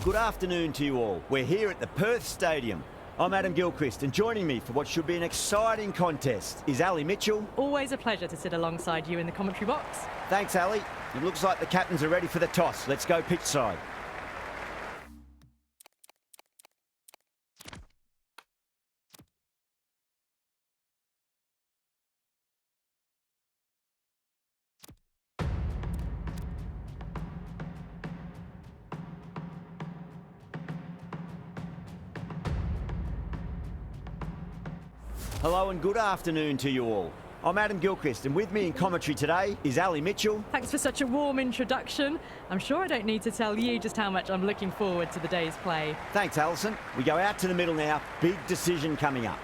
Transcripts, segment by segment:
good afternoon to you all. We're here at the Perth Stadium. I'm Adam Gilchrist, and joining me for what should be an exciting contest is Ali Mitchell. Always a pleasure to sit alongside you in the commentary box. Thanks, Ali. It looks like the captains are ready for the toss. Let's go pitch side. Hello and good afternoon to you all. I'm Adam Gilchrist, and with me in commentary today is Ali Mitchell. Thanks for such a warm introduction. I'm sure I don't need to tell you just how much I'm looking forward to the day's play. Thanks, Alison. We go out to the middle now. Big decision coming up.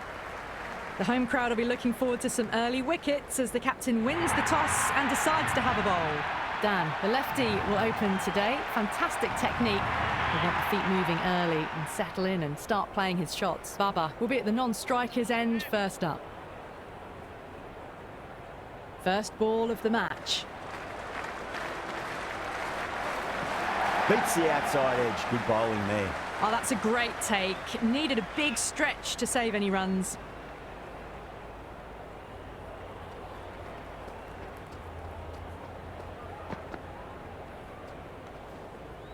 The home crowd will be looking forward to some early wickets as the captain wins the toss and decides to have a bowl. Dan, the lefty, will open today. Fantastic technique. He'll want the feet moving early and settle in and start playing his shots. Baba will be at the non-striker's end first up. First ball of the match. Beats the outside edge. Good bowling there. Oh, that's a great take. Needed a big stretch to save any runs.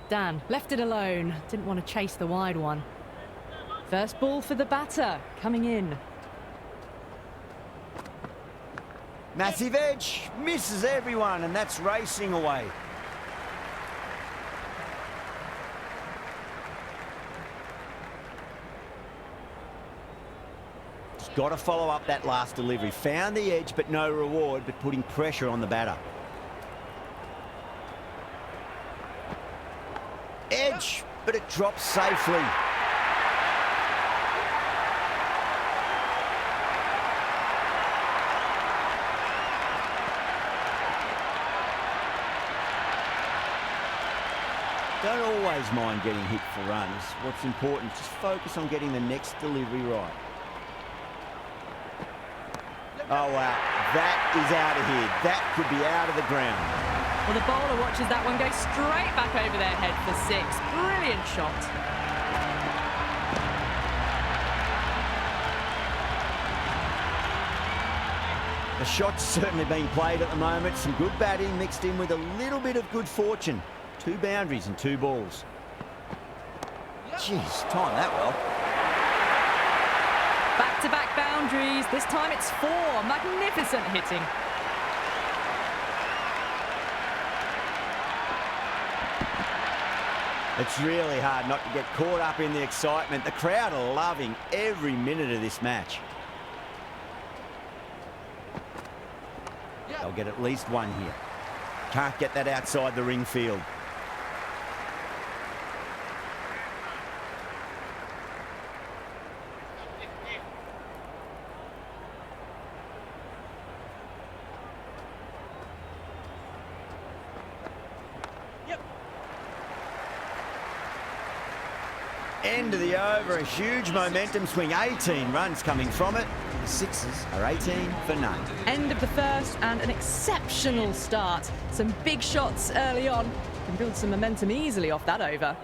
Dan left it alone. Didn't want to chase the wide one. First ball for the batter, coming in. Massive edge, misses everyone, and that's racing away. Just got to follow up that last delivery. Found the edge, but no reward, but putting pressure on the batter. Edge, but it drops safely. Don't always mind getting hit for runs. What's important, just focus on getting the next delivery right. Oh, wow. That is out of here. That could be out of the ground. Well, the bowler watches that one go straight back over their head for six. Brilliant shot. The shot's certainly being played at the moment. Some good batting mixed in with a little bit of good fortune. 2 boundaries and 2 balls. Jeez, timed that well. Back-to-back boundaries. This time it's 4. Magnificent hitting. It's really hard not to get caught up in the excitement. The crowd are loving every minute of this match. They'll get at least 1 here. Can't get that outside the ring field. End of the over, a huge momentum swing, 18 runs coming from it. The Sixers are 18 for none. End of the first and an exceptional start. Some big shots early on. Can build some momentum easily off that over.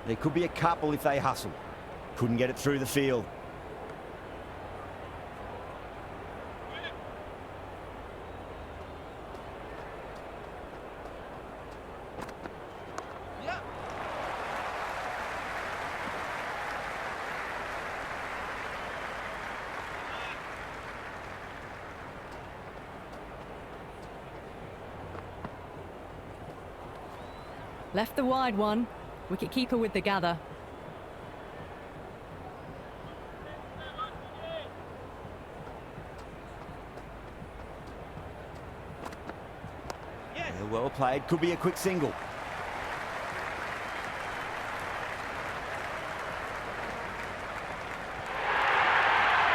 There could be a couple if they hustle. Couldn't get it through the field. Left the wide one. Wicket-keeper with the gather. Yeah, well played. Could be a quick single.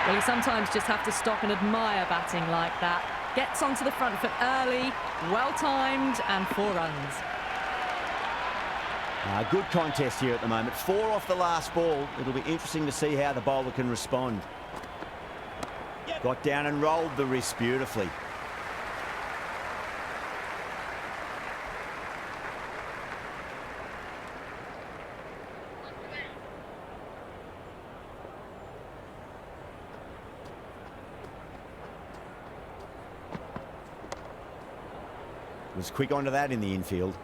Well, you sometimes just have to stop and admire batting like that. Gets onto the front foot early, well-timed, and 4 runs. Good contest here at the moment. 4 off the last ball. It'll be interesting to see how the bowler can respond. Got down and rolled the wrist beautifully. Was quick onto that in the infield.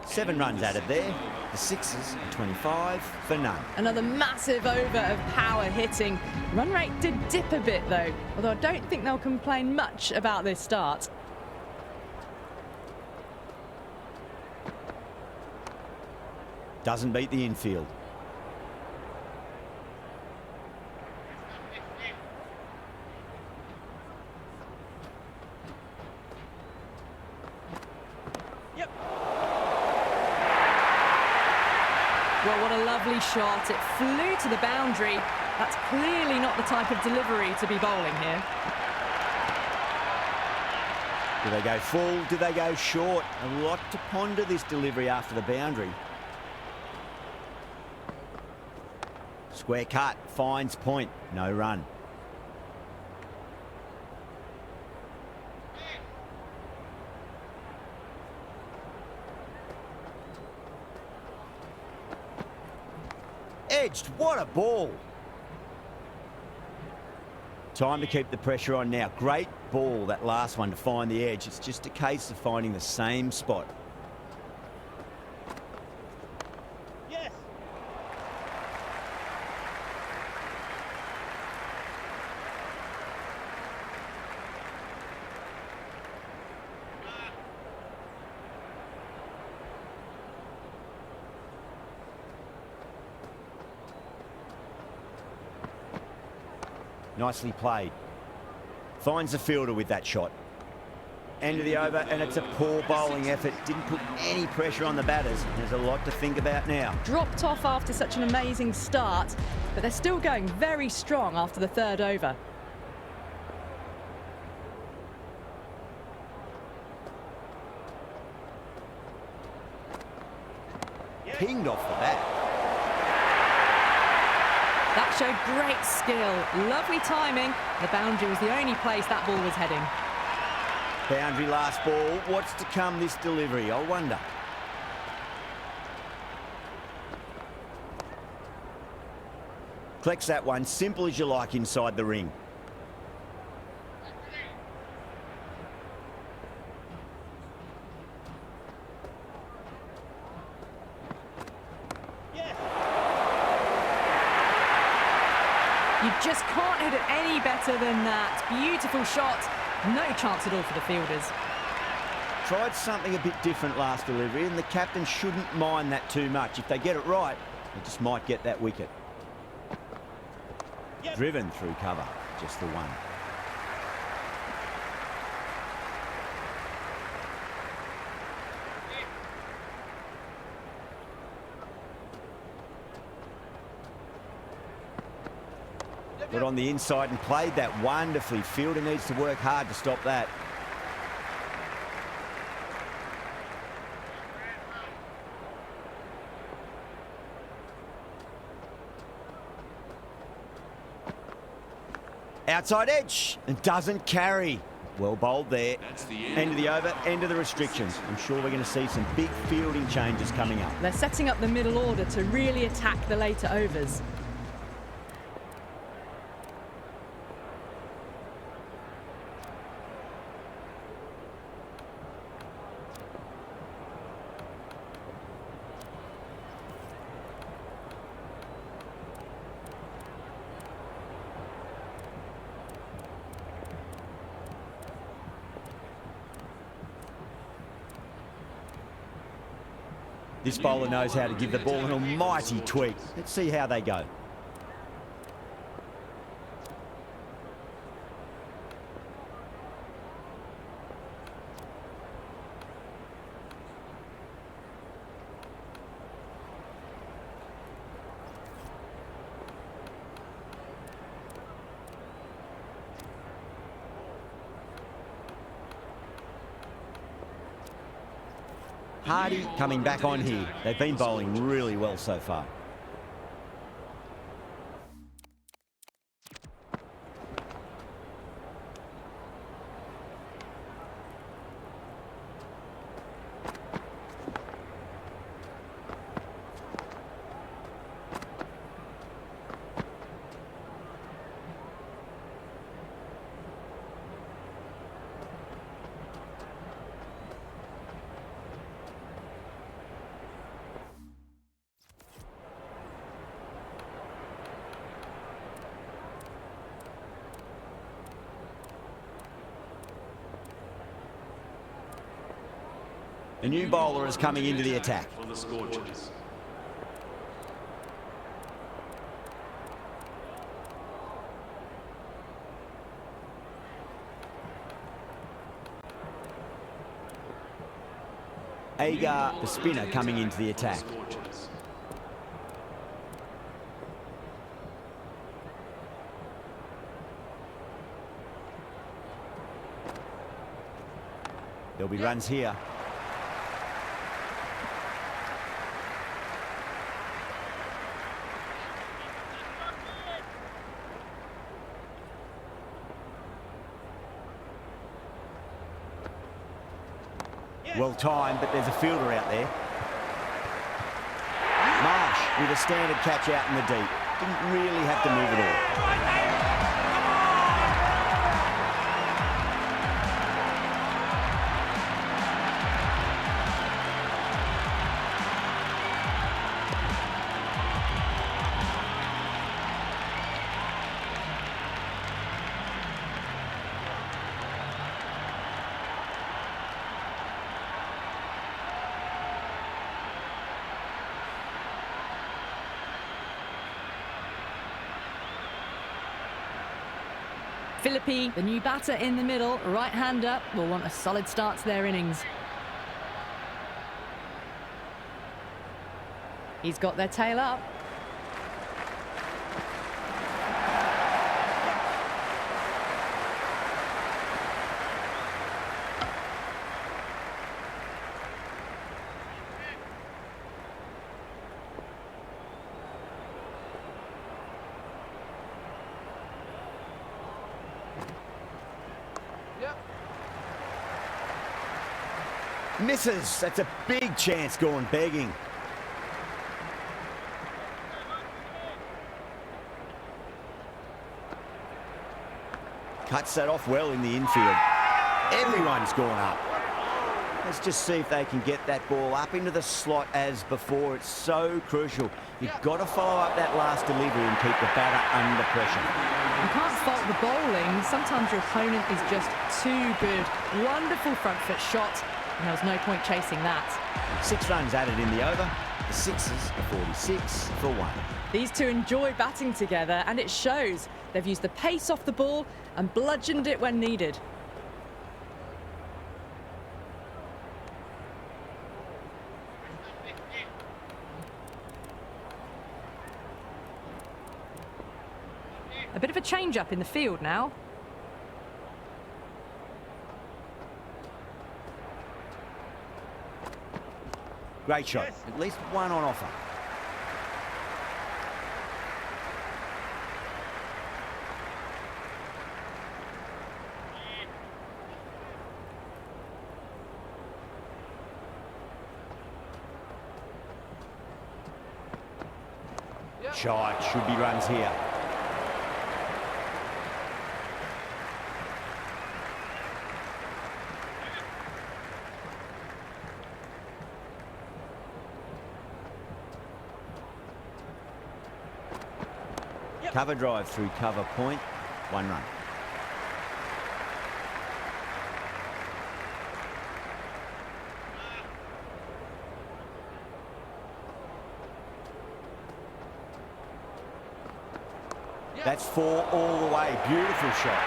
Seven runs added there. The Sixers, 25 for none. Another massive over of power hitting. Run rate did dip a bit though, although I don't think they'll complain much about this start. Doesn't beat the infield. Well, what a lovely shot. It flew to the boundary. That's clearly not the type of delivery to be bowling here. Do they go full? Do they go short? A lot to ponder this delivery after the boundary. Square cut, finds point, no run. Edged, what a ball. Time to keep the pressure on now. Great ball, that last one, to find the edge. It's just a case of finding the same spot. Yes. Nicely played. Finds the fielder with that shot. End of the over, and it's a poor bowling effort. Didn't put any pressure on the batters. There's a lot to think about now. Dropped off after such an amazing start, but they're still going very strong after the third over. Pinged off the bat. That showed great skill, lovely timing. The boundary was the only place that ball was heading. Boundary last ball. What's to come this delivery, I wonder. Collects that one, simple as you like, inside the ring. You just can't hit it any better than that. Beautiful shot. No chance at all for the fielders. Tried something a bit different last delivery, and the captain shouldn't mind that too much. If they get it right, they just might get that wicket. Yep. Driven through cover, just the one. Got on the inside and played that wonderfully. Fielder needs to work hard to stop that. Outside edge, and doesn't carry. Well bowled there. That's the End of the over, end of the restrictions. I'm sure we're going to see some big fielding changes coming up. They're setting up the middle order to really attack the later overs. This bowler knows how to give the ball an almighty tweak. Let's see how they go. Hardy coming back on here. They've been bowling really well so far. A new bowler is coming into the attack. For the Scorchers. Agar, the spinner, coming into the attack. There'll be runs here. Well timed, but there's a fielder out there. Marsh with a standard catch out in the deep. Didn't really have to move at all. Philippi, the new batter in the middle, right-hander, will want a solid start to their innings. He's got their tail up. Misses. That's a big chance gone begging. Cuts that off well in the infield. Everyone's gone up. Let's just see if they can get that ball up into the slot as before. It's so crucial. You've got to follow up that last delivery and keep the batter under pressure. You can't fault the bowling. Sometimes your opponent is just too good. Wonderful front foot shot. And there was no point chasing that. 6 runs added in the over. The Sixers are 46 for 1. These two enjoy batting together, and it shows. They've used the pace off the ball and bludgeoned it when needed. A bit of a change-up in the field now. Great shot. At least one on offer. Shot. Should be runs here. Cover drive through cover point, 1 run. That's 4 all the way. Beautiful shot.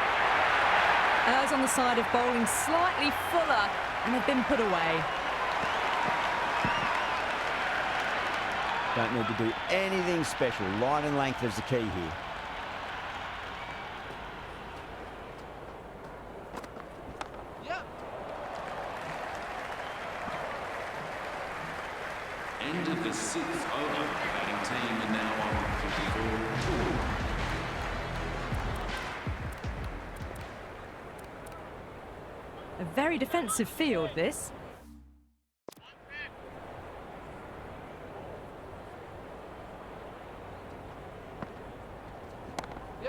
Errs on the side of bowling slightly fuller, and they've been put away. Don't need to do anything special. Line and length is the key here. End of the 6th over. The batting team are now on 54. A very defensive field, this.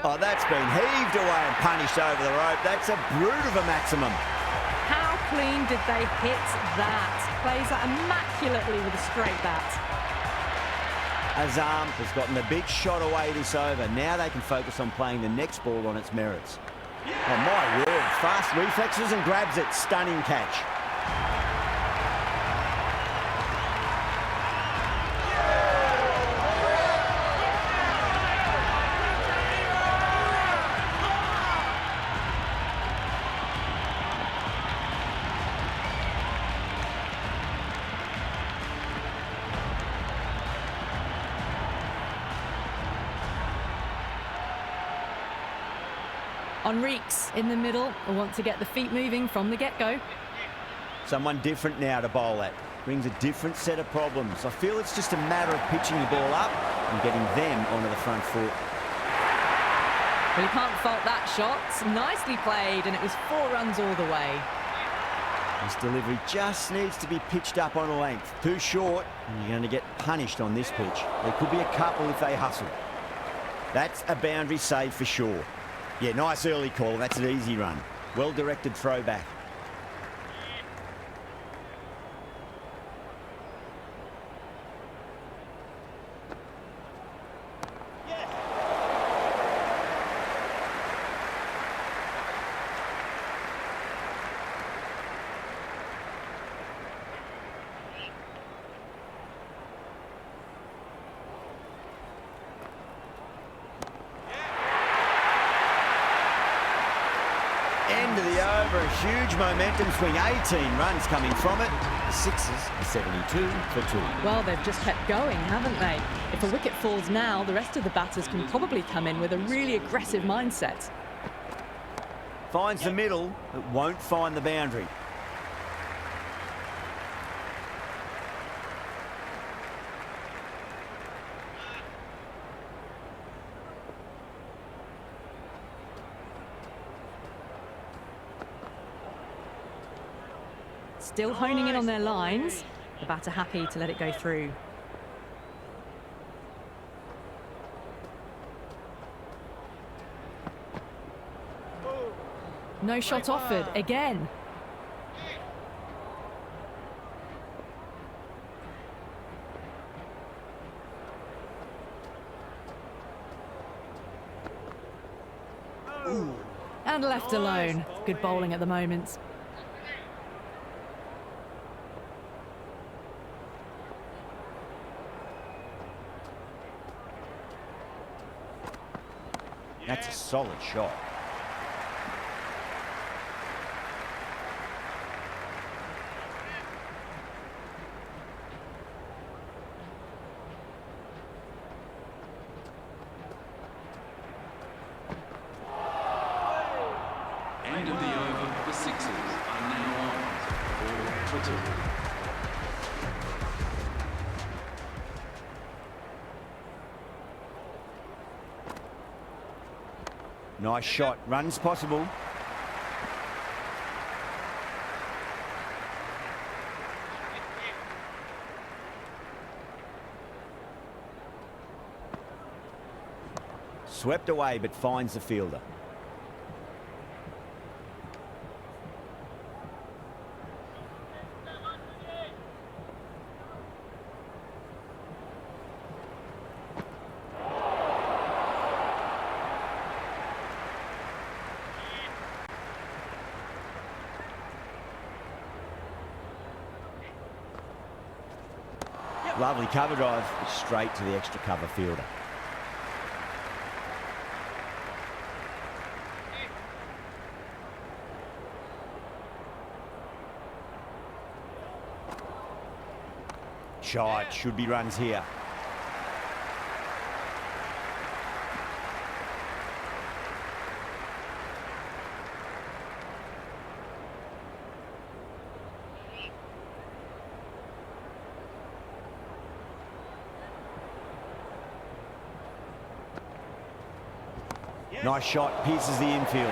Oh, that's been heaved away and punished over the rope. That's a brute of a maximum. How clean did they hit that? Plays that immaculately with a straight bat. Azam has gotten the big shot away this over. Now they can focus on playing the next ball on its merits. Oh, my word. Fast reflexes and grabs it. Stunning catch. Enrique's in the middle will want to get the feet moving from the get-go. Someone different now to bowl at. Brings a different set of problems. I feel it's just a matter of pitching the ball up and getting them onto the front foot. Well, you can't fault that shot. Nicely played, and it was 4 runs all the way. This delivery just needs to be pitched up on a length. Too short, and you're going to get punished on this pitch. There could be a couple if they hustle. That's a boundary save for sure. Yeah, nice early call. That's an easy run. Well-directed throwback. End of the over, a huge momentum swing, 18 runs coming from it. The Sixers are 72 for 2. Well, they've just kept going, haven't they? If a wicket falls now, the rest of the batters can probably come in with a really aggressive mindset. Finds the middle, but won't find the boundary. Still honing in on their lines. The batter happy to let it go through. No shot offered again. And left alone. Good bowling at the moment. That's a solid shot. End of the over. The Sixers are now on 4 for 2. Nice shot. Runs possible. Swept away, but finds the fielder. Lovely cover drive, straight to the extra cover fielder. Shot, should be runs here. Nice shot, pierces the infield.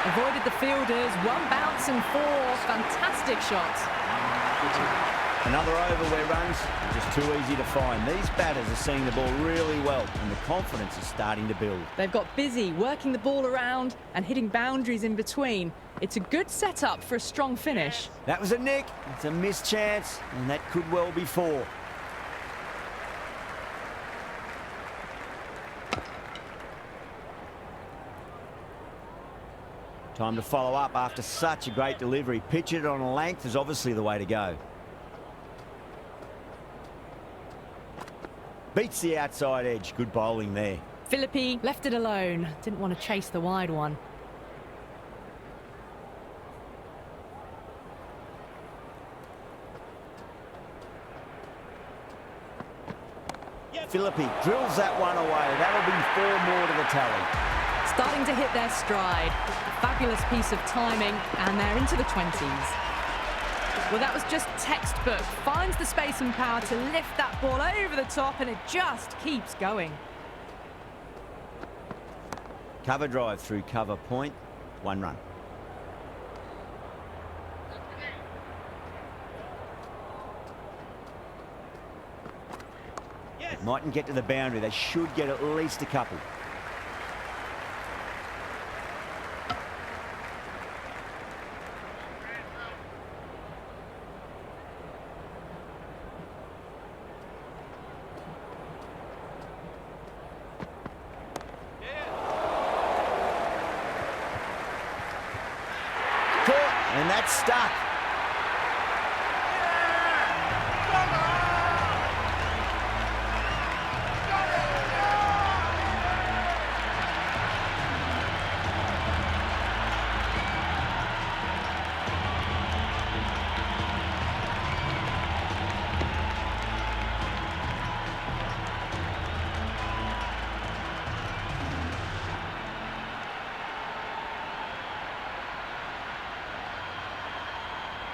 Avoided the fielders, 1 bounce and 4. Fantastic shot. Another over where runs are just too easy to find. These batters are seeing the ball really well and the confidence is starting to build. They've got busy working the ball around and hitting boundaries in between. It's a good setup for a strong finish. That was a nick. It's a missed chance, and that could well be 4. Time to follow up after such a great delivery. Pitch it on a length is obviously the way to go. Beats the outside edge. Good bowling there. Philippi left it alone. Didn't want to chase the wide one. Philippi drills that one away. That'll be 4 more to the tally. starting to hit their stride. A fabulous piece of timing, and they're into the 20s. Well, that was just textbook. Finds the space and power to lift that ball over the top, and it just keeps going. Cover drive through cover point, 1 run. Yes. It mightn't get to the boundary. They should get at least a couple. And that's stuck.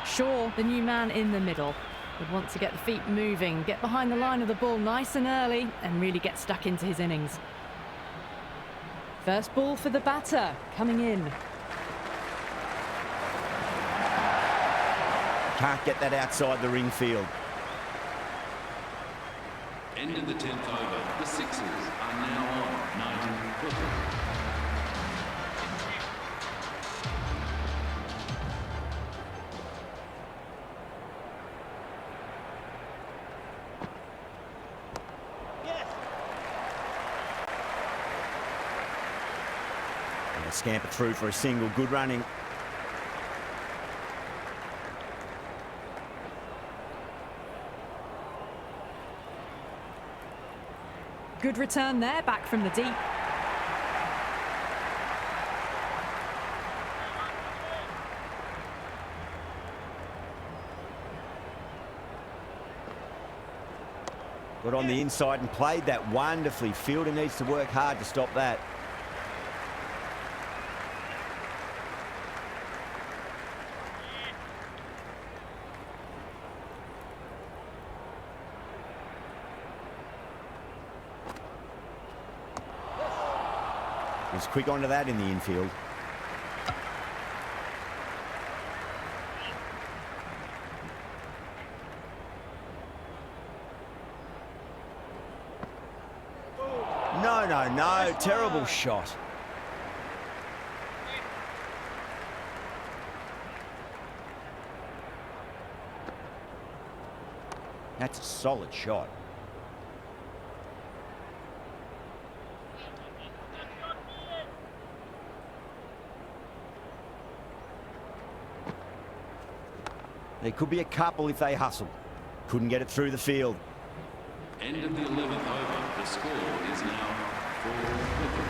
Shaw, the new man in the middle, would want to get the feet moving, get behind the line of the ball nice and early, and really get stuck into his innings. First ball for the batter, coming in. Can't get that outside the ring field. End of the 10th over. The Sixers are now on 90 cricket. And they scamper through for a single. Good running. Good return there, back from the deep. Got on the inside and played that wonderfully. Fielder needs to work hard to stop that. He's quick onto that in the infield. No. Terrible shot. That's a solid shot. There could be a couple if they hustle. Couldn't get it through the field. End of the 11th over. The score is now 4-4.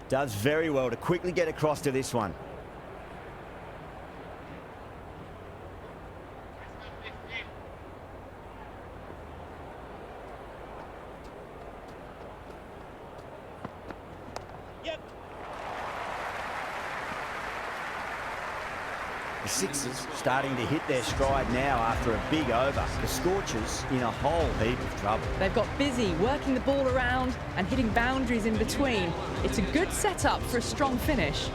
Does very well to quickly get across to this one. Yep. The Sixers starting to hit their stride now after a big over. The Scorchers in a whole heap of trouble. They've got busy working the ball around and hitting boundaries in between. It's a good setup for a strong finish.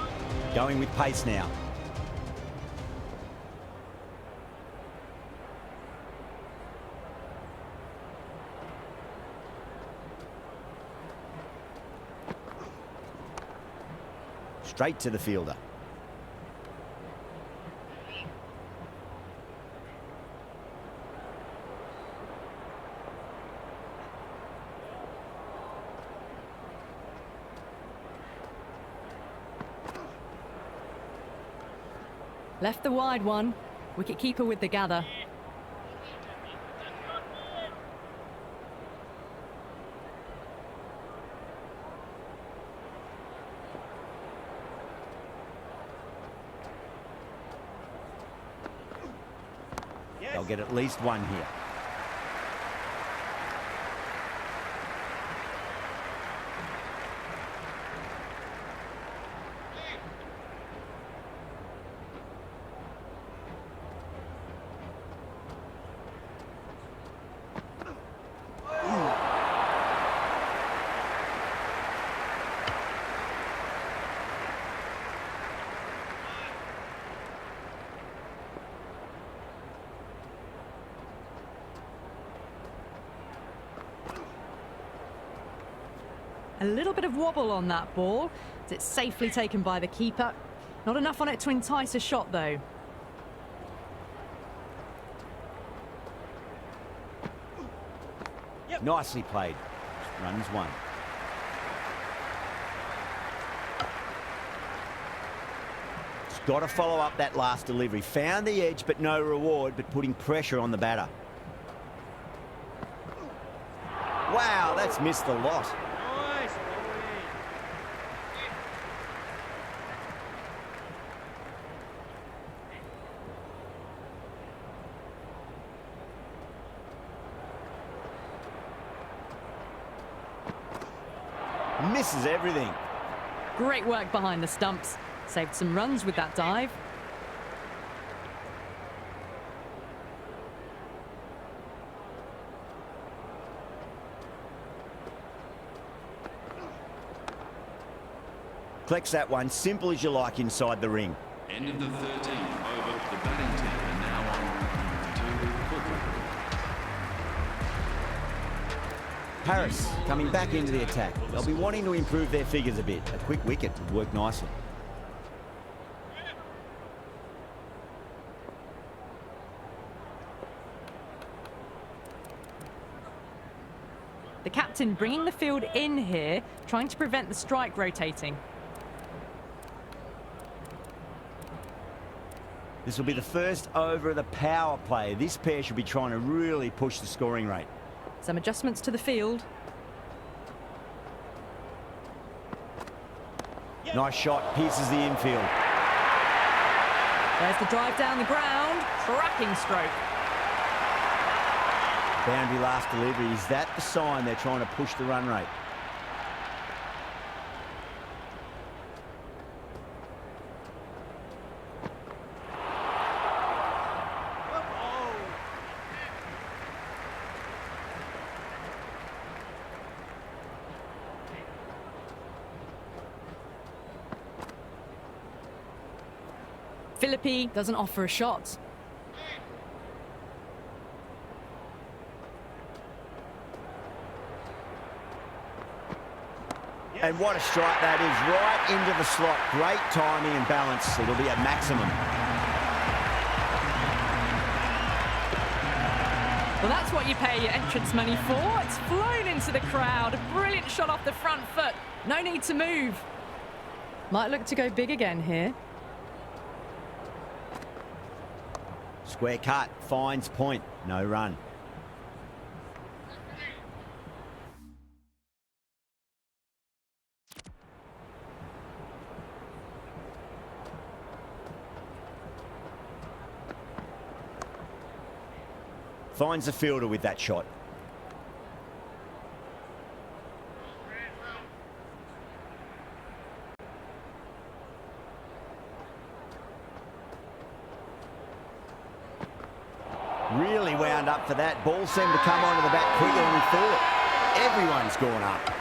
Going with pace now. Straight to the fielder. Left the wide one. Wicket-keeper with the gather. They'll get at least one here. A little bit of wobble on that ball. It's safely taken by the keeper. Not enough on it to entice a shot, though. Nicely played. Runs one. It's got to follow up that last delivery. Found the edge, but no reward, but putting pressure on the batter. Wow, that's missed the lot. Nice. Misses everything. Great work behind the stumps. Saved some runs with that dive. Collects that one, simple as you like inside the ring. End of the 13th over. The batting team are now on to Hooker. Paris coming back into the attack. They'll be wanting to improve their figures a bit. A quick wicket would work nicely. The captain bringing the field in here, trying to prevent the strike rotating. This will be the first over of the power play. This pair should be trying to really push the scoring rate. Some adjustments to the field. Nice shot, pierces the infield. There's the drive down the ground. Cracking stroke. Boundary last delivery. Is that the sign they're trying to push the run rate? Philippi doesn't offer a shot. And what a strike that is, right into the slot. Great timing and balance. It'll be at maximum. Well, that's what you pay your entrance money for. It's flown into the crowd. A brilliant shot off the front foot. No need to move. Might look to go big again here. Square cut, finds point, no run. Finds the fielder with that shot. Really wound up for that. Ball seemed to come onto the bat quicker than we thought. Everyone's gone up.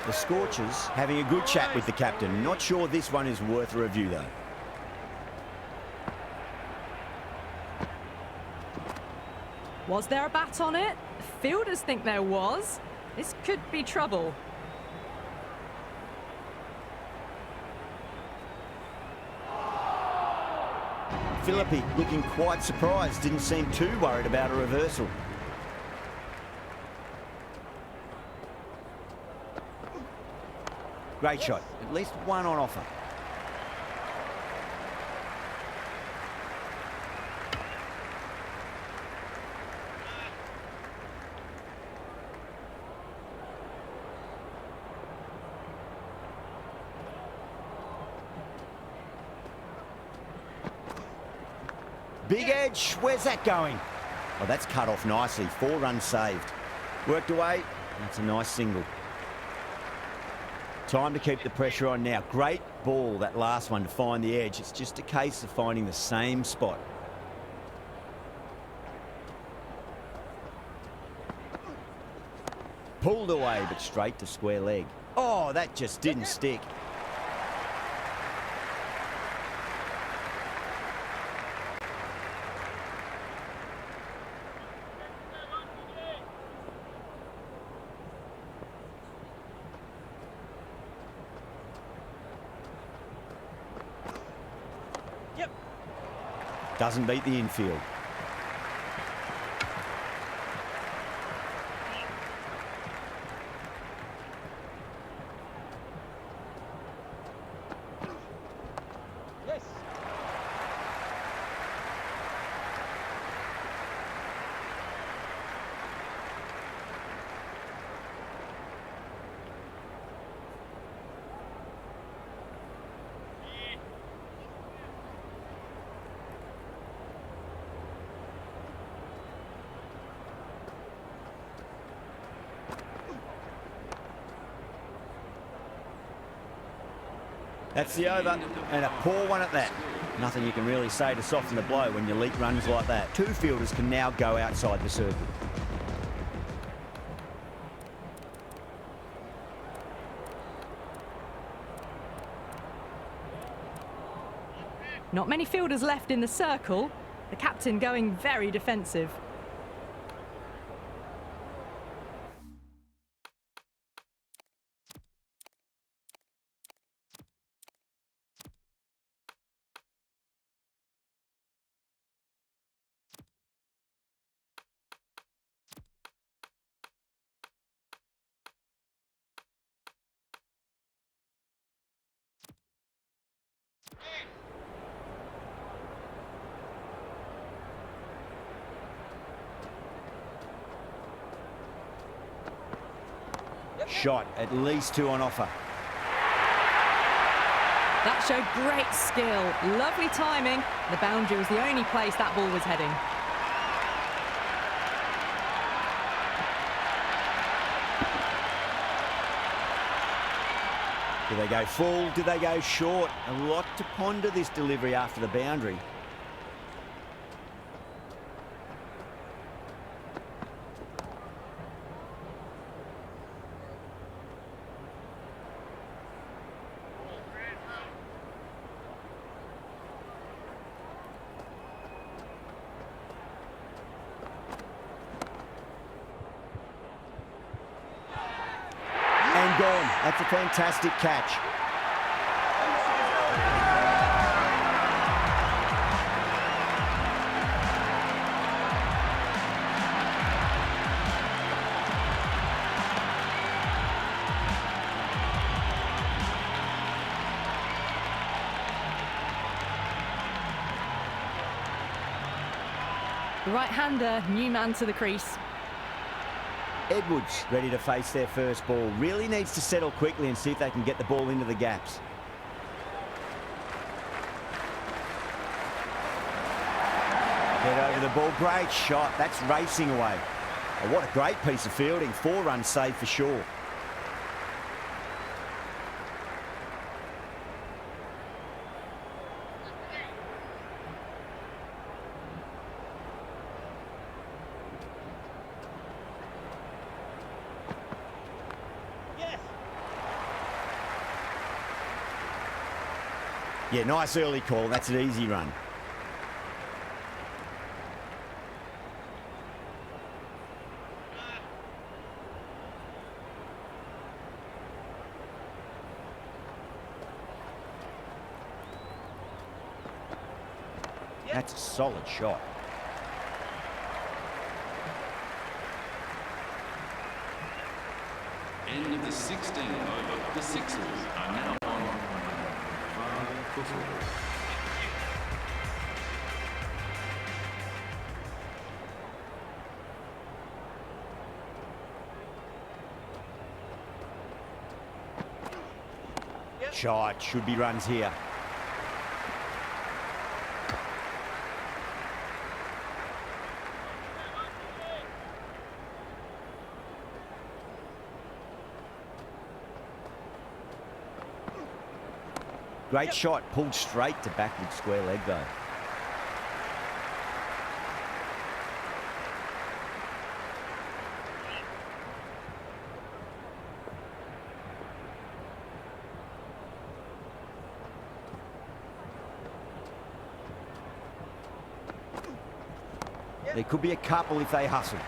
The Scorchers having a good chat with the captain. Not sure this one is worth a review, though. Was there a bat on it? Fielders think there was. This could be trouble. Philippi looking quite surprised. Didn't seem too worried about a reversal. Great shot. At least one on offer. Big edge, where's that going? Oh, that's cut off nicely. 4 runs saved. Worked away, that's a nice single. Time to keep the pressure on now. Great ball, that last one, to find the edge. It's just a case of finding the same spot. Pulled away, but straight to square leg. Oh, that just didn't stick. Doesn't beat the infield. Yes. That's the over, and a poor one at that. Nothing you can really say to soften the blow when you leak runs like that. 2 fielders can now go outside the circle. Not many fielders left in the circle. The captain going very defensive. Shot, at least 2 on offer. That showed great skill. Lovely timing. The boundary was the only place that ball was heading. Do they go full? Do they go short? A lot to ponder this delivery after the boundary. And gone. That's a fantastic catch. The right-hander, new man to the crease. Edwards ready to face their first ball. Really needs to settle quickly and see if they can get the ball into the gaps. Head over the ball. Great shot. That's racing away. Oh, what a great piece of fielding. 4 runs saved for sure. Yeah, nice early call. That's an easy run. That's a solid shot. End of the 16th over. The Sixers are now on 5-4. Shot. Should be runs here. Great shot, pulled straight to backward square leg though. There could be a couple if they hustle.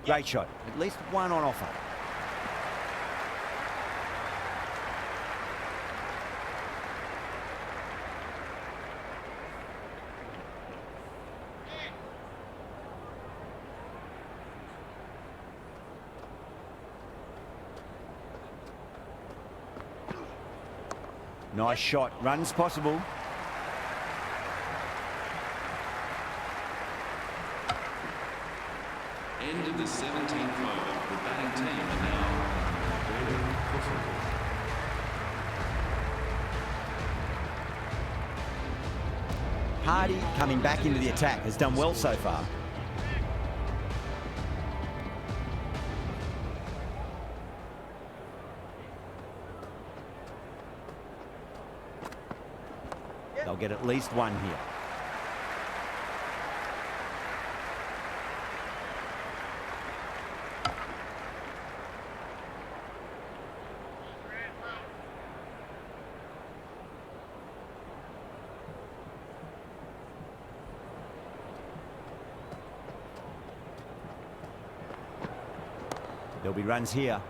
Great shot. At least one on offer. Nice shot. Runs possible. End of the 17th over. The batting team are now Hardy coming back into the attack has done well so far. They'll get at least one here. There'll be runs here.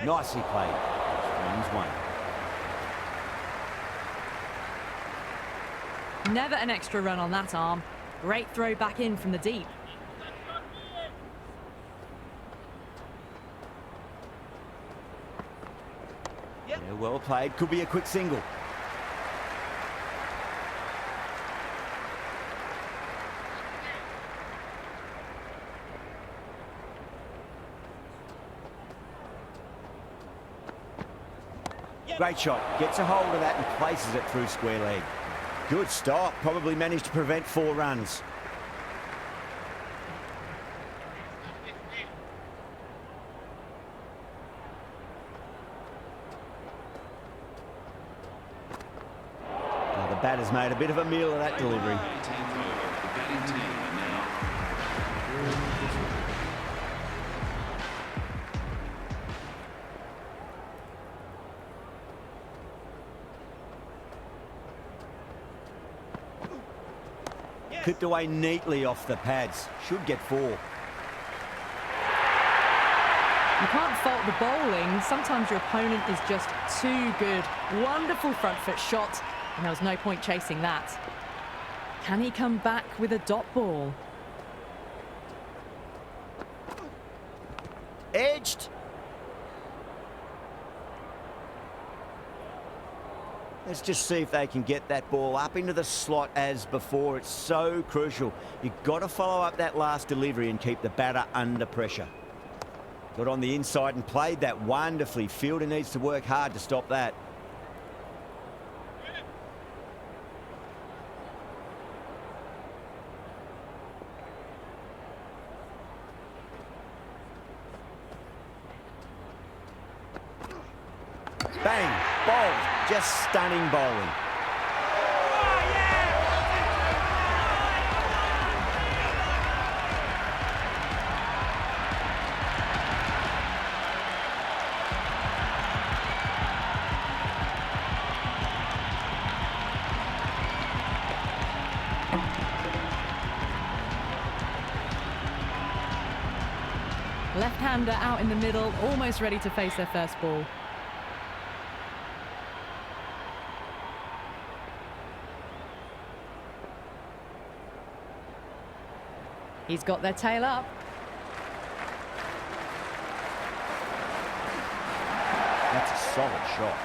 Nicely played. Runs one. Never an extra run on that arm. Great throw back in from the deep. Yeah, well played. Could be a quick single. Great shot. Gets a hold of that and places it through square leg. Good stop. Probably managed to prevent 4 runs. Well, the batter's made a bit of a meal of that delivery. 18th over. The batting team are now Clipped away neatly off the pads. Should get 4. You can't fault the bowling. Sometimes your opponent is just too good. Wonderful front foot shot, and there was no point chasing that. Can he come back with a dot ball? Edged. Let's just see if they can get that ball up into the slot as before. It's so crucial. You've got to follow up that last delivery and keep the batter under pressure. Got on the inside and played that wonderfully. Fielder needs to work hard to stop that. Bang, bowled, just stunning bowling. Left-hander out in the middle, almost ready to face their first ball. He's got their tail up. That's a solid shot.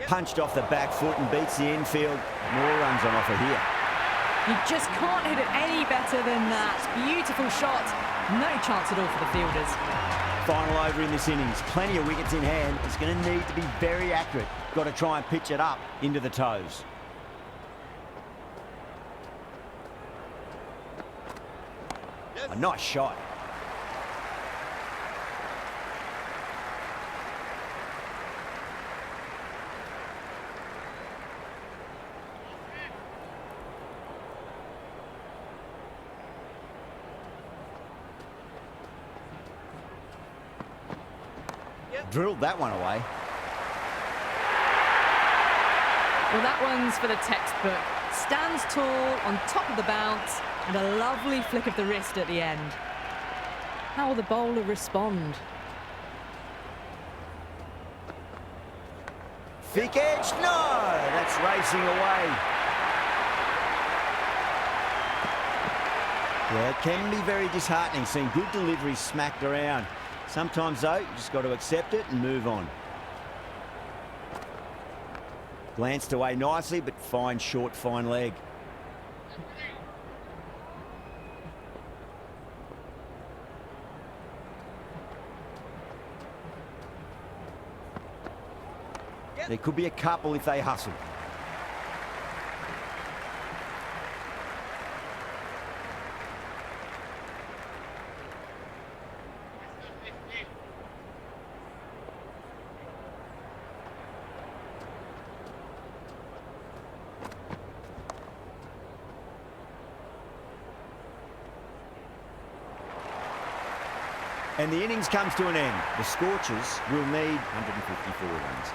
Punched off the back foot and beats the infield. More runs on offer here. You just can't hit it any better than that. Beautiful shot. No chance at all for the fielders. Final over in this innings. Plenty of wickets in hand. It's going to need to be very accurate. Got to try and pitch it up into the toes. A nice shot. Drilled that one away. Well, that one's for the textbook. Stands tall on top of the bounce and a lovely flick of the wrist at the end. How will the bowler respond? Thick edge, no! That's racing away. Yeah, it can be very disheartening seeing good deliveries smacked around. Sometimes, though, you just got to accept it and move on. Glanced away nicely, but fine short, fine leg. There could be a couple if they hustle. And the innings comes to an end. The Scorchers will need 154 runs.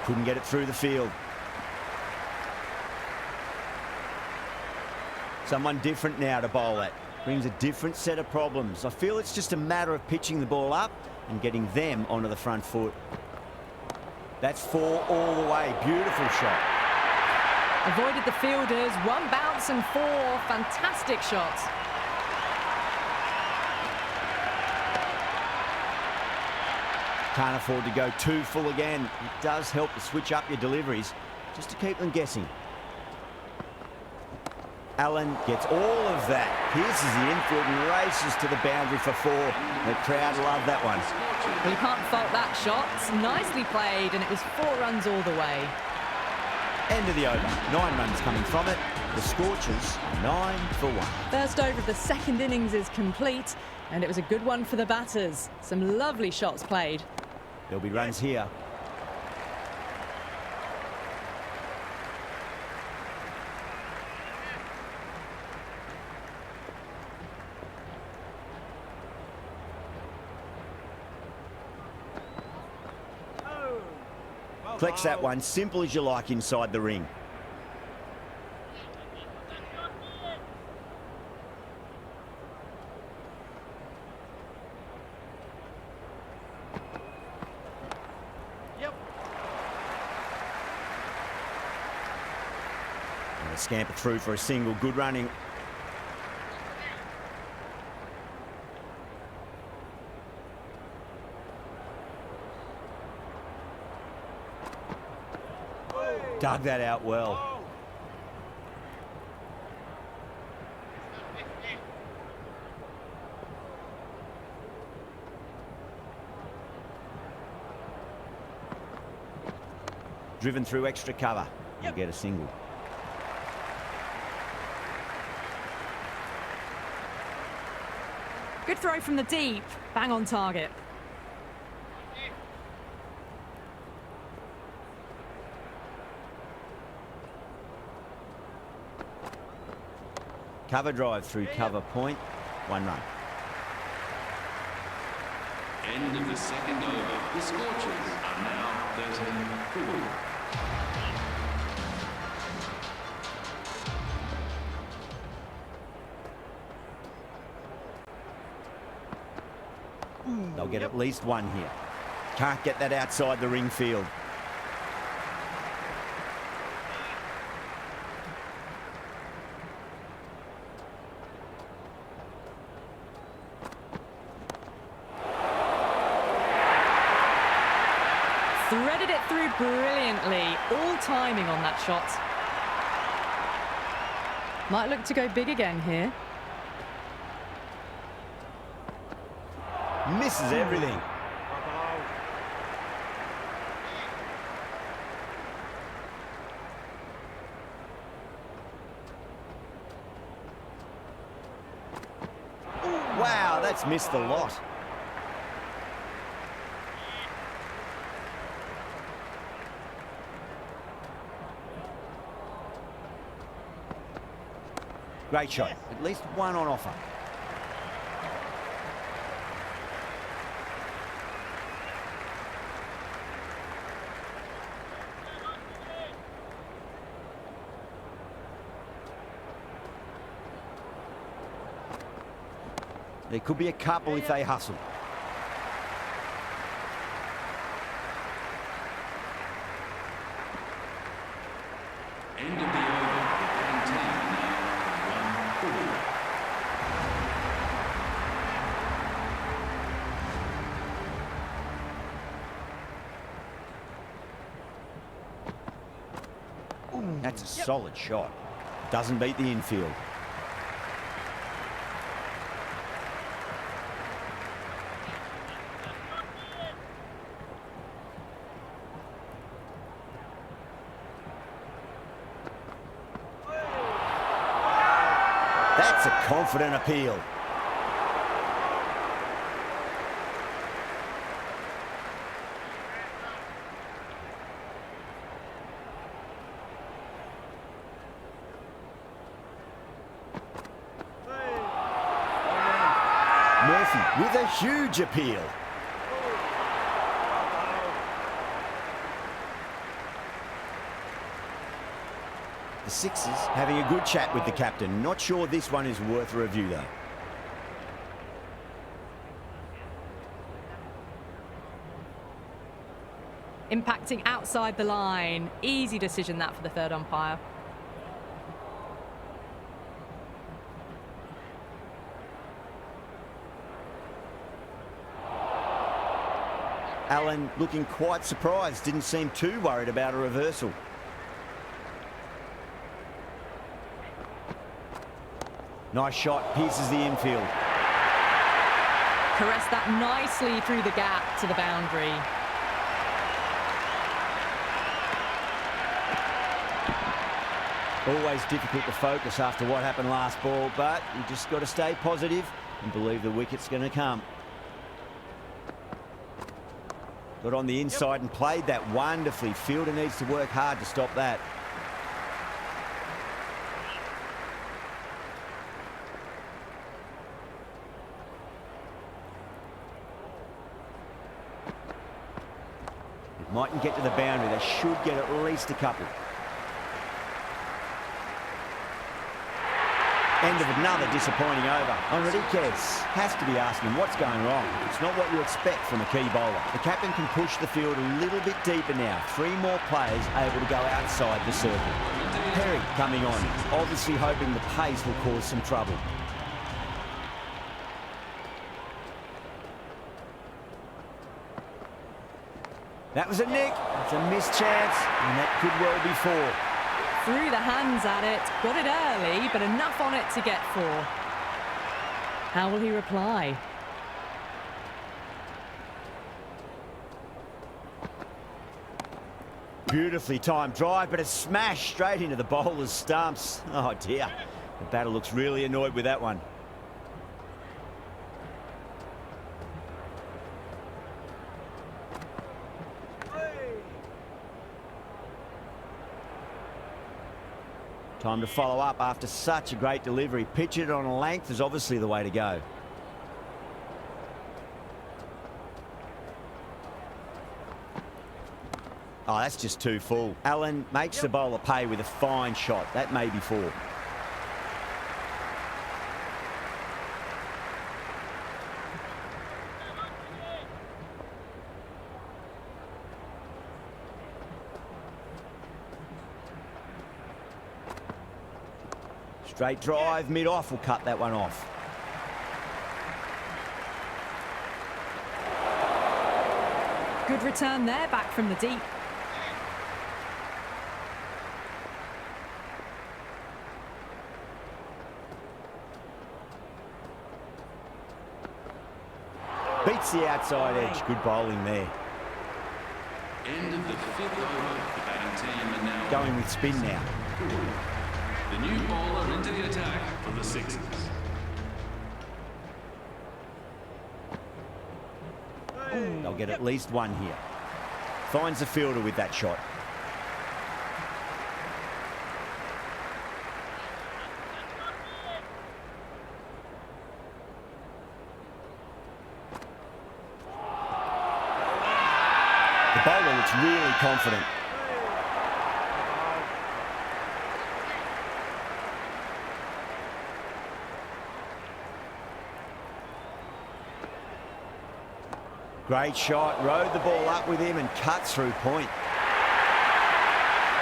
Couldn't get it through the field. Someone different now to bowl at. Brings a different set of problems. I feel it's just a matter of pitching the ball up and getting them onto the front foot. That's 4 all the way. Beautiful shot. Avoided the fielders. 1 bounce and 4. Fantastic shot. Can't afford to go too full again. It does help to switch up your deliveries just to keep them guessing. Allen gets all of that. Pierces the infield and races to the boundary for 4. The crowd love that one. Well, you can't fault that shot. Nicely played, and it was 4 runs all the way. End of the over. 9 runs coming from it. The Scorchers 9 for 1. First over of the second innings is complete, and it was a good one for the batters. Some lovely shots played. There'll be runs here. Collects that one, simple as you like inside the ring. And a scamper through for a single, good running. Dug that out well. Driven through extra cover. You get a single. Good throw from the deep. Bang on target. Cover drive through cover point. 1 run. End of the second over. The Scorchers are now 13 for 1. They'll get at least 1 here. Can't get that outside the ring field. Threaded it through brilliantly. All timing on that shot. Might look to go big again here. Misses everything. Wow, that's missed the lot. Great shot. At least 1 on offer. There could be a couple if they hustle. End of the over. The batting team now 1 for 1. That's a solid shot. Doesn't beat the infield. That's a confident appeal. Murphy with a huge appeal. The Sixers having a good chat with the captain. Not sure this one is worth a review, though. Impacting outside the line. Easy decision that for the third umpire. Allen looking quite surprised. Didn't seem too worried about a reversal. Nice shot, pierces the infield. Caressed that nicely through the gap to the boundary. Always difficult to focus after what happened last ball, but you just got to stay positive and believe the wicket's going to come. Got on the inside and played that wonderfully. Fielder needs to work hard to stop that. It mightn't get to the boundary. They should get at least a couple. End of another disappointing over. Enriquez has to be asking what's going wrong. It's not what you expect from a key bowler. The captain can push the field a little bit deeper now. 3 more players able to go outside the circle. Perry coming on, obviously hoping the pace will cause some trouble. That was a nick. It's a missed chance, and that could well be 4. Threw the hands at it, got it early, but enough on it to get 4. How will he reply? Beautifully timed drive, but a smash straight into the bowler's stumps. Oh dear, the batter looks really annoyed with that one. Time to follow up after such a great delivery. Pitch it on a length is obviously the way to go. Oh, that's just too full. Allen makes the bowler pay with a fine shot. That may be 4. Straight drive, mid-off will cut that one off. Good return there, back from the deep. Beats the outside edge. Good bowling there. End of the 5th over. The batting team are now Going with spin now. the new bowler into the attack for the Sixers. They'll get at least 1 here. Finds the fielder with that shot. The bowler looks really confident. Great shot, rode the ball up with him and cuts through point.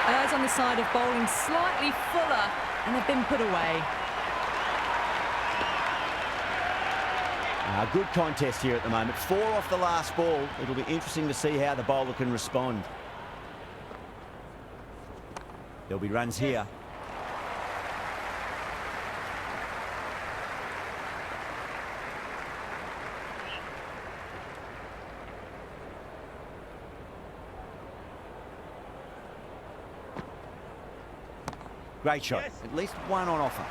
Errs on the side of bowling slightly fuller, and they've been put away. A good contest here at the moment. 4 off the last ball. It'll be interesting to see how the bowler can respond. There'll be runs here. Great shot. At least 1 on offer.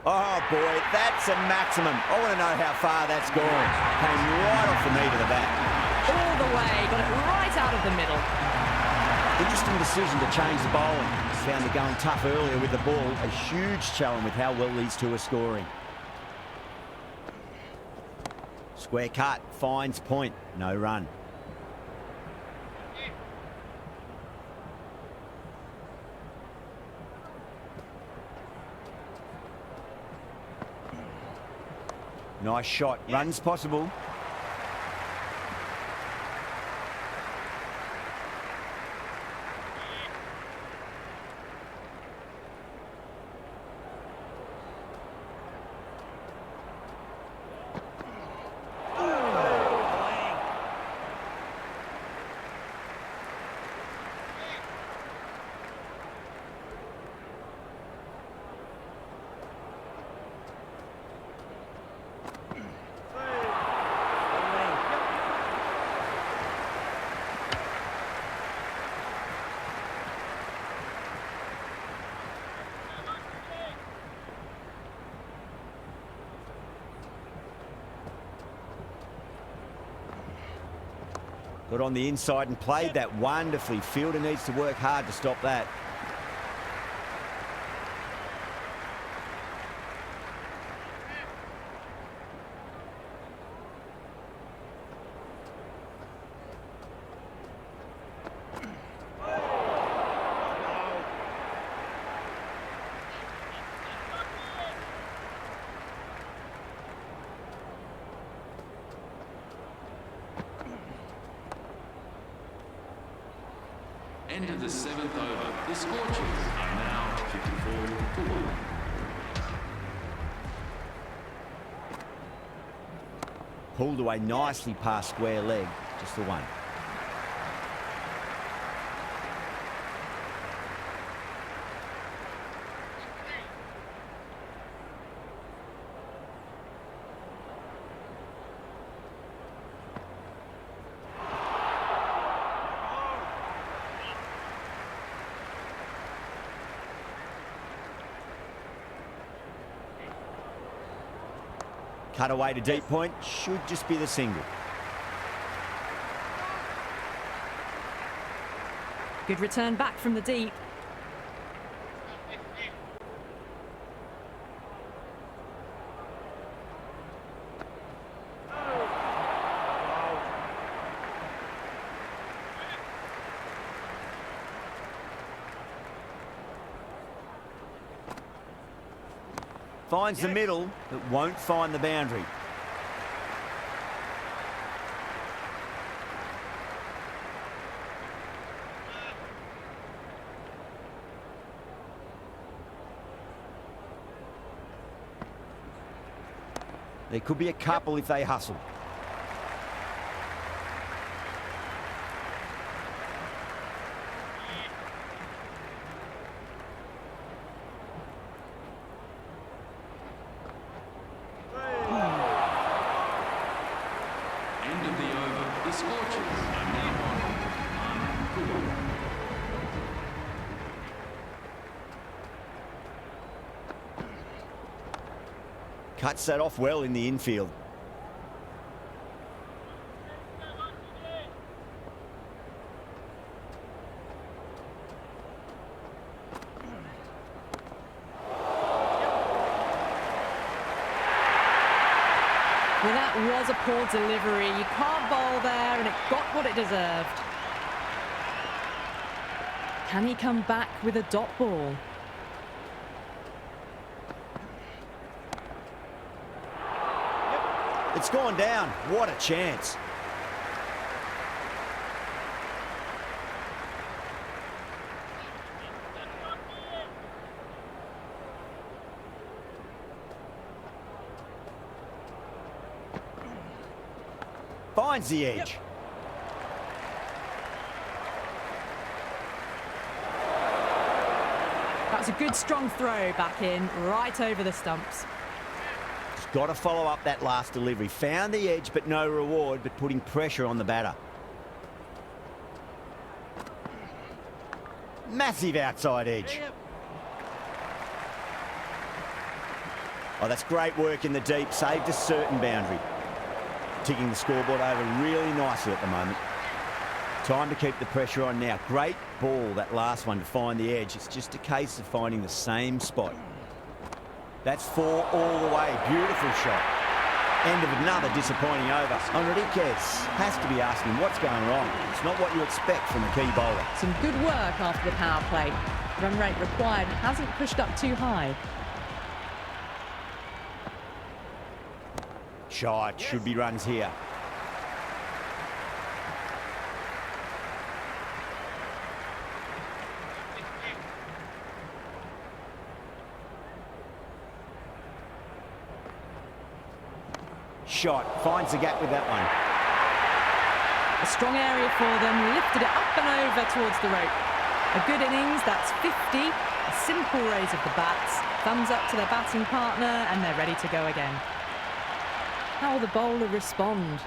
Oh boy, that's a maximum. I want to know how far that's gone. Came right off the knee to the bat. All the way, got it right out of the middle. Interesting decision to change the bowling. found they're going tough earlier with the ball. A huge challenge with how well these two are scoring. Square cut, finds point, no run. Nice shot, runs possible. Got on the inside and played that wonderfully. Fielder needs to work hard to stop that. End of the 7th over. The Scorchers are now 54-1. Pulled away nicely past square leg, just the one. Cut away to deep point, should just be the single. Good return back from the deep. Finds the middle, but won't find the boundary. There could be a couple if they hustle. End of the over. The Scorchers are now on 59-4. Cuts that off well in the infield. Well, that was a poor delivery. You can't bowl there, and it got what it deserved. Can he come back with a dot ball? It's gone down. What a chance. Finds the edge. That's a good strong throw back in, right over the stumps. He's got to follow up that last delivery. Found the edge, but no reward, but putting pressure on the batter. Massive outside edge. Oh, that's great work in the deep. Saved a certain boundary. Ticking the scoreboard over really nicely at the moment. Time to keep the pressure on now. Great ball, that last one, to find the edge. It's just a case of finding the same spot. That's 4 all the way. Beautiful shot. End of another disappointing over. Enriquez has to be asking what's going wrong. It's not what you expect from a key bowler. Some good work after the power play. Run rate required hasn't pushed up too high. Shot, should be runs here. Shot, finds the gap with that one. A strong area for them, lifted it up and over towards the rope. A good innings, that's 50. A simple raise of the bats. Thumbs up to their batting partner and they're ready to go again. How will the bowler respond?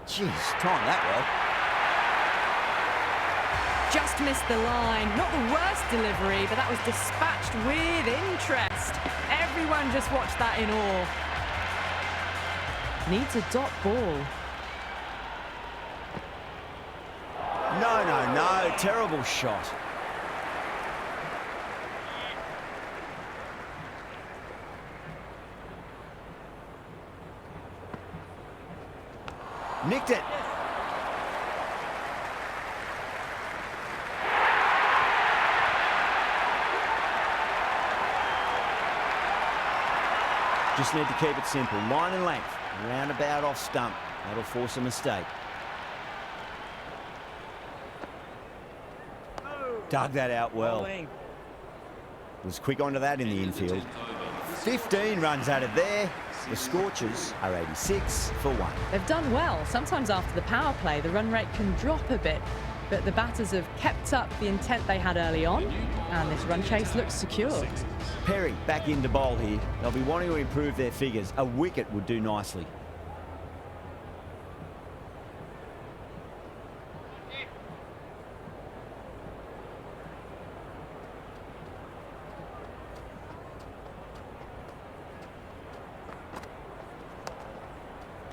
Jeez, timed that well. Just missed the line. Not the worst delivery, but that was dispatched with interest. Everyone just watched that in awe. Needs a dot ball. No. Terrible shot. Nicked it. Just need to keep it simple. Line and length. Roundabout off stump. That'll force a mistake. Dug that out well. Was quick onto that in the infield. 15 runs added there. The Scorchers are 86 for 1. They've done well. Sometimes after the power play, the run rate can drop a bit, but the batters have kept up the intent they had early on, and this run chase looks secure. Perry back into bowl here. They'll be wanting to improve their figures. A wicket would do nicely.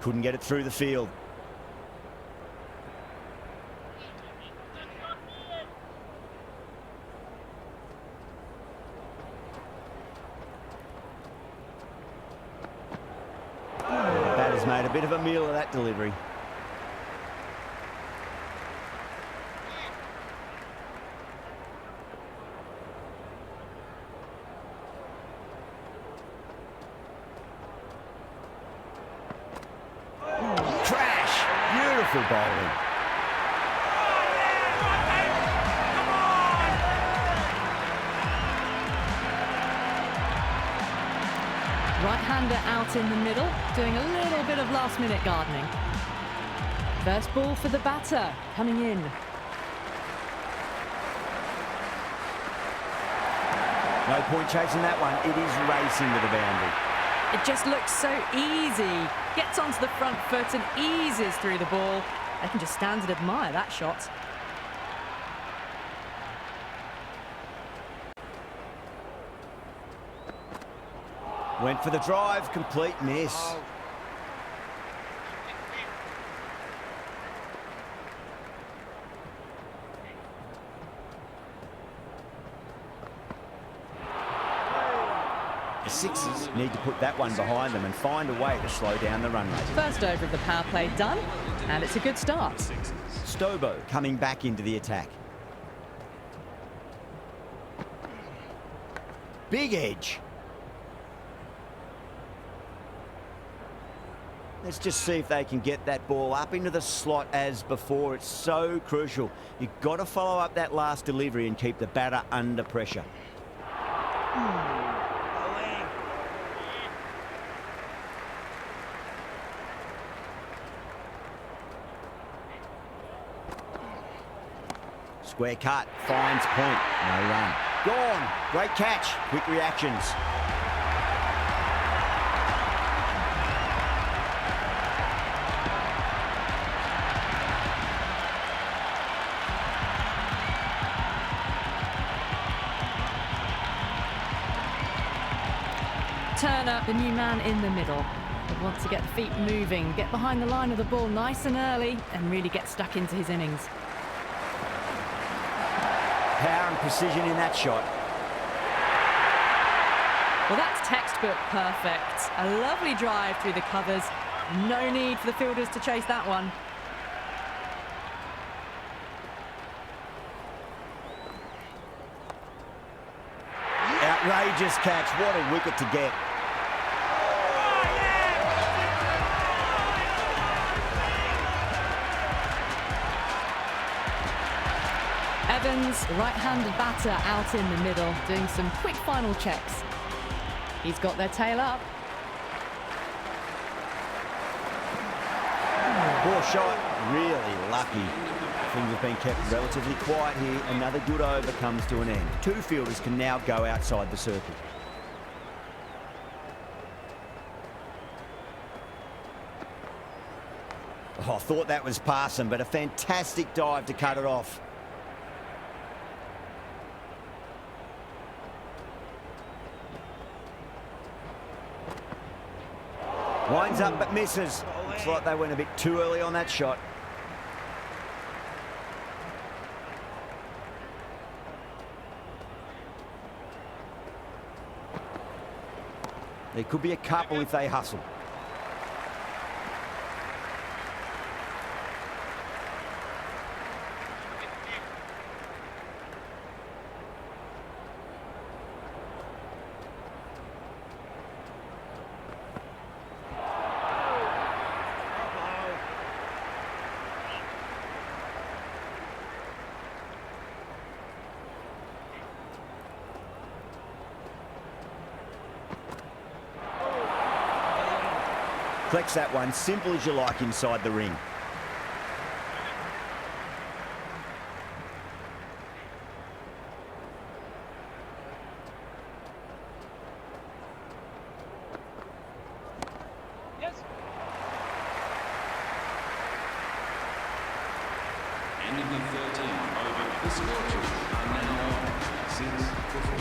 Couldn't get it through the field. Batter's made a bit of a meal of that delivery. Beautiful bowling. Right-hander out in the middle, doing a little bit of last-minute gardening. First ball for the batter, coming in. No point chasing that one. It is racing to the boundary. It just looks so easy. Gets onto the front foot and eases through the ball. They can just stand and admire that shot. Went for the drive, complete miss. The Sixers need to put that one behind them and find a way to slow down the run rate. First over of the power play done, and it's a good start. Stobo coming back into the attack. Big edge. Let's just see if they can get that ball up into the slot as before. It's so crucial. You've got to follow up that last delivery and keep the batter under pressure. Square cut, finds point, no run. Gone, great catch, quick reactions. Turner, the new man in the middle. But want to get the feet moving, get behind the line of the ball nice and early, and really get stuck into his innings. Power and precision in that shot. Well, that's textbook perfect. A lovely drive through the covers. No need for the fielders to chase that one. Outrageous catch. What a wicket to get. Evans, right-handed batter, out in the middle, doing some quick final checks. He's got their tail up. Poor shot. Really lucky. Things have been kept relatively quiet here. Another good over comes to an end. Two fielders can now go outside the circle. Oh, I thought that was passing, but a fantastic dive to cut it off. Winds up but misses. Looks like they went a bit too early on that shot. There could be a couple if they hustle. Flex that one, simple as you like inside the ring. Yes. End of the 13th over. The Scorchers are now 6 for 4.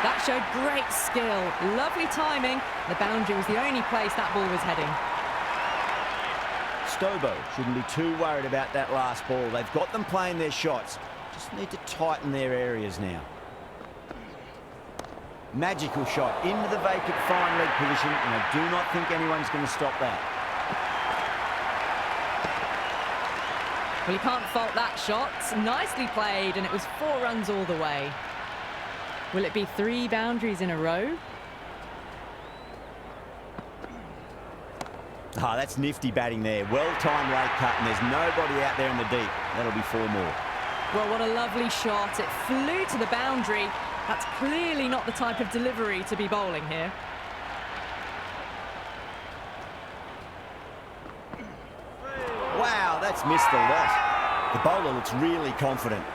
That showed great skill, lovely timing. The boundary was the only place that ball was heading. Stobo shouldn't be too worried about that last ball. They've got them playing their shots. Just need to tighten their areas now. Magical shot into the vacant fine leg position, and I do not think anyone's going to stop that. Well, you can't fault that shot. Nicely played, and it was 4 runs all the way. Will it be 3 boundaries in a row? Ah, that's nifty batting there. Well-timed late cut, and there's nobody out there in the deep. That'll be 4 more. Well, what a lovely shot. It flew to the boundary. That's clearly not the type of delivery to be bowling here. Wow, that's missed a lot. The bowler looks really confident.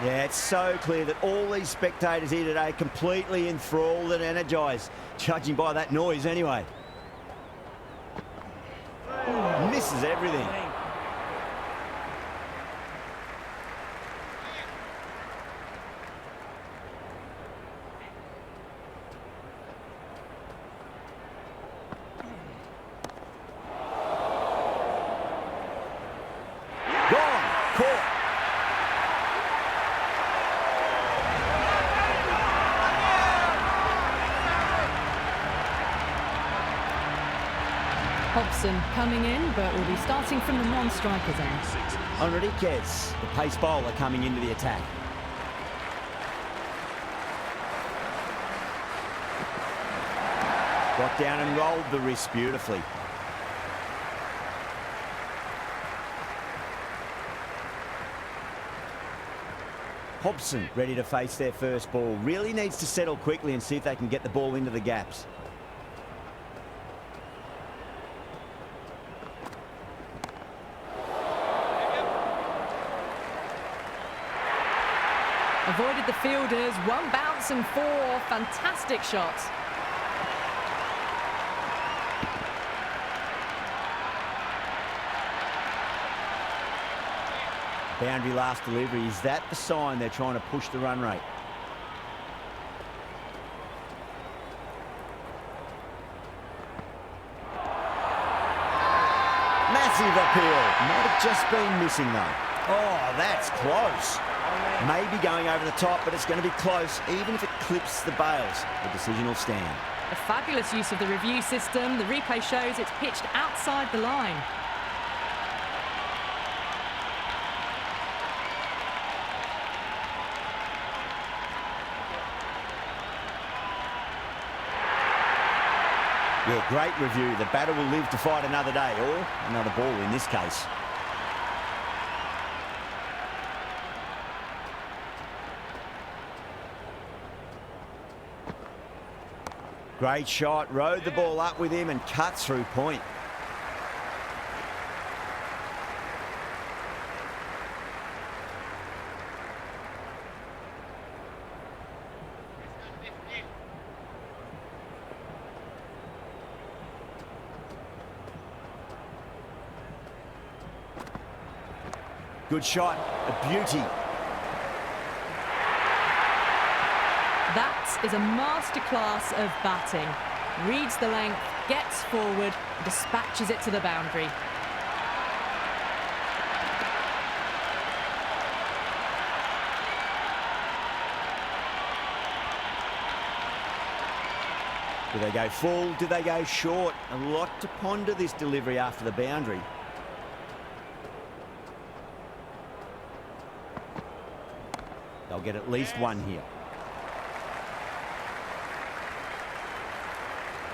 Yeah, it's so clear that all these spectators here today completely enthralled and energised, judging by that noise anyway. Misses everything. Gone, caught. Hobson coming in, but will be starting from the non-striker's end. Enriquez, the pace bowler, coming into the attack. Got down and rolled the wrist beautifully. Hobson ready to face their first ball. Really needs to settle quickly and see if they can get the ball into the gaps. Avoided the fielders, 1 bounce and 4. Fantastic shot. Boundary last delivery. Is that the sign they're trying to push the run rate? Massive appeal. Might have just been missing though. Oh, that's close. Maybe going over the top, but it's going to be close. Even if it clips the bails, the decision will stand. A fabulous use of the review system. The replay shows it's pitched outside the line. Yeah, great review. The batter will live to fight another day, or another ball in this case. Great shot, rode the ball up with him and cut through point. Good shot, a beauty. That is a masterclass of batting. Reads the length, gets forward, dispatches it to the boundary. Do they go full? Do they go short? A lot to ponder this delivery after the boundary. They'll get at least one here.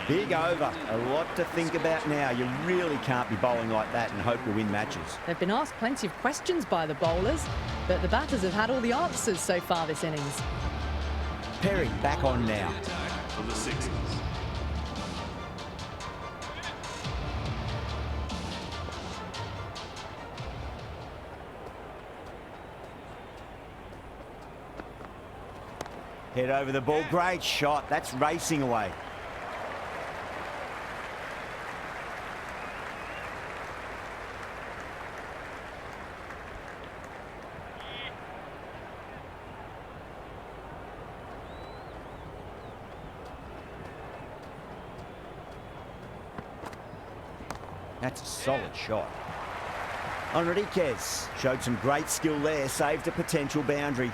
Big over. A lot to think about now. You really can't be bowling like that and hope to win matches. They've been asked plenty of questions by the bowlers, but the batters have had all the answers so far this innings. Perry back on now. For the Sixers. Head over the ball. Great shot. That's racing away. That's a solid shot. Enriquez showed some great skill there, saved a potential boundary.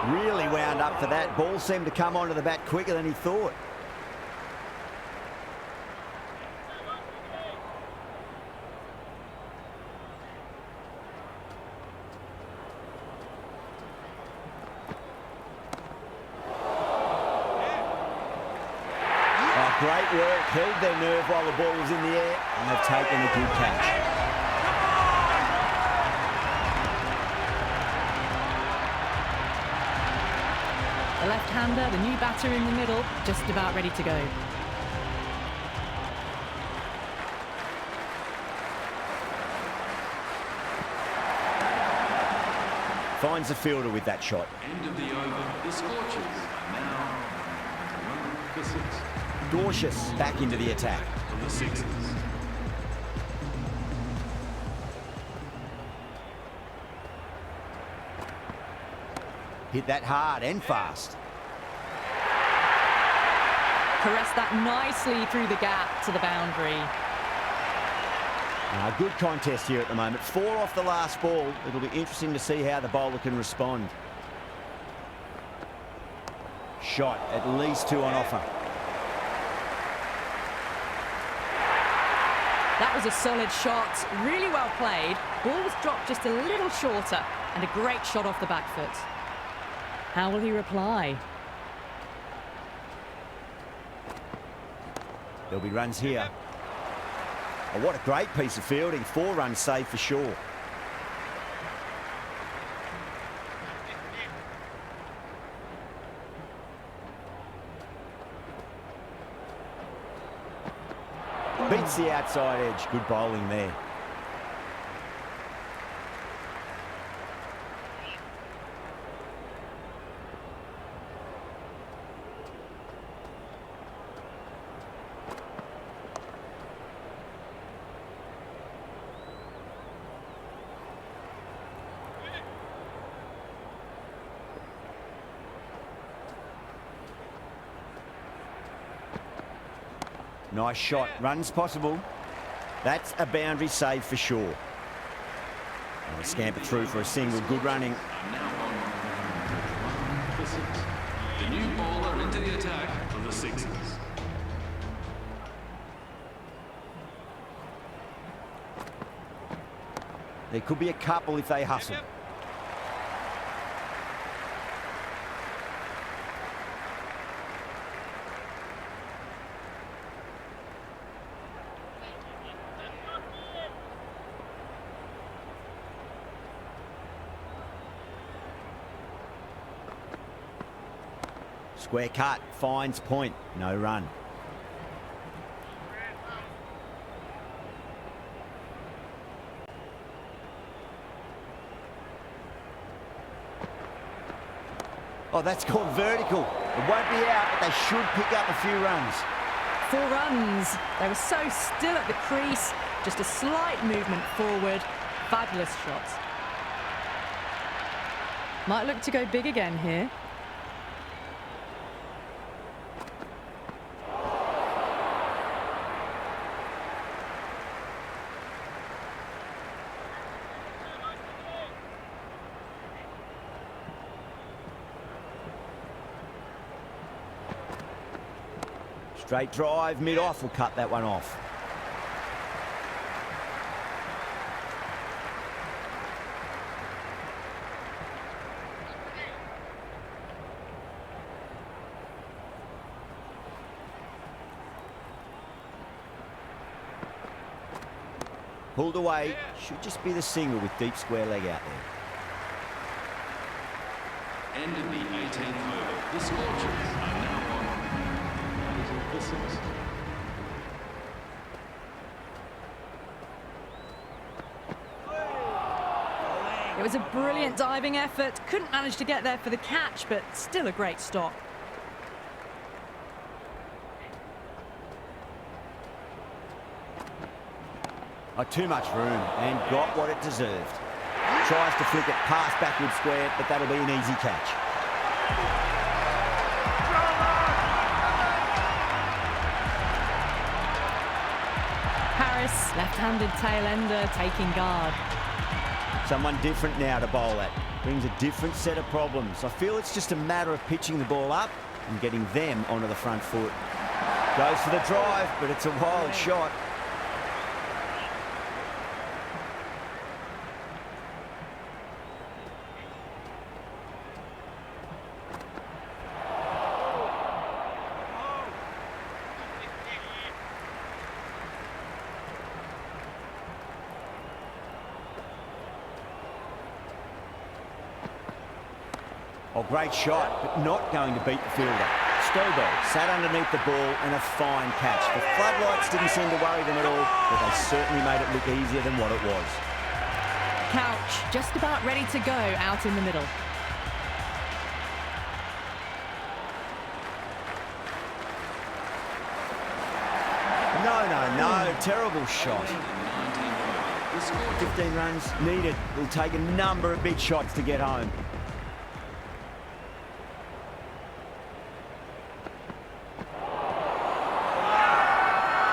Really wound up for that. Ball seemed to come onto the bat quicker than he thought. Oh, great work. Held their nerve while the ball was in the air, and they've taken a good catch. The left-hander, the new batter in the middle, just about ready to go. Finds the fielder with that shot. End of the over. The Scorchers are now 1 for 6. Cautious back into the attack. For the Sixers. Hit that hard and fast. Caressed that nicely through the gap to the boundary. Good contest here at the moment. 4 off the last ball. It'll be interesting to see how the bowler can respond. Shot, at least 2 on offer. That was a solid shot, really well played. Ball was dropped just a little shorter, and a great shot off the back foot. How will he reply? There'll be runs here. Oh, what a great piece of fielding. 4 runs saved for sure. Beats the outside edge. Good bowling there. Nice shot. Runs possible. That's a boundary save for sure. And scamper through for a single. Good running. The new bowler into the attack for the Sixers. There could be a couple if they hustle. Square cut, finds point, no run. Oh, that's gone vertical. It won't be out, but they should pick up a few runs. 4 runs. They were so still at the crease. Just a slight movement forward. Fabulous shot. Might look to go big again here. Straight drive, mid-off, will cut that one off. Pulled away, should just be the single with deep square leg out there. End of the 18th over. The Scorchers are now on the Sixers. It was a brilliant diving effort. Couldn't manage to get there for the catch, but still a great stop. Oh, too much room and got what it deserved. Tries to flick it past backward square, but that'll be an easy catch. Harris, left-handed tail ender, taking guard. Someone different now to bowl at. Brings a different set of problems. I feel it's just a matter of pitching the ball up and getting them onto the front foot. Goes for the drive, but it's a wild shot. Oh, great shot, but not going to beat the fielder. Stobo sat underneath the ball and a fine catch. The floodlights didn't seem to worry them at all, but they certainly made it look easier than what it was. Couch just about ready to go out in the middle. No, terrible shot. 15 runs needed. Will take a number of big shots to get home.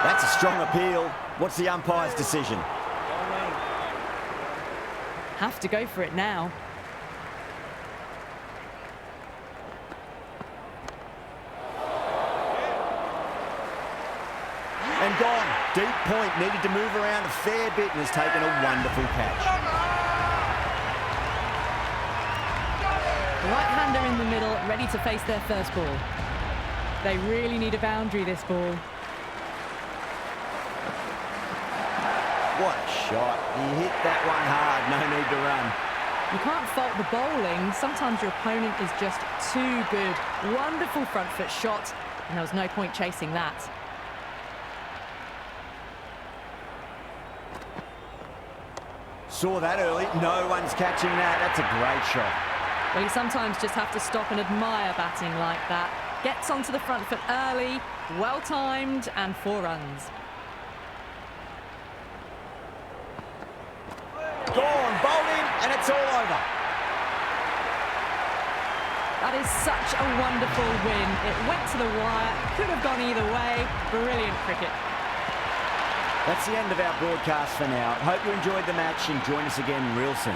That's a strong appeal. What's the umpire's decision? Have to go for it now. And gone. Deep point. Needed to move around a fair bit and has taken a wonderful catch. The right-hander in the middle, ready to face their first ball. They really need a boundary, this ball. What a shot. He hit that one hard. No need to run. You can't fault the bowling. Sometimes your opponent is just too good. Wonderful front foot shot, and there was no point chasing that. saw that early. No one's catching that. That's a great shot. Well, you sometimes just have to stop and admire batting like that. Gets onto the front foot early, well-timed, and 4 runs. Gone, bowled in, and it's all over. That is such a wonderful win. It went to the wire, could have gone either way. Brilliant cricket. That's the end of our broadcast for now. Hope you enjoyed the match and join us again real soon.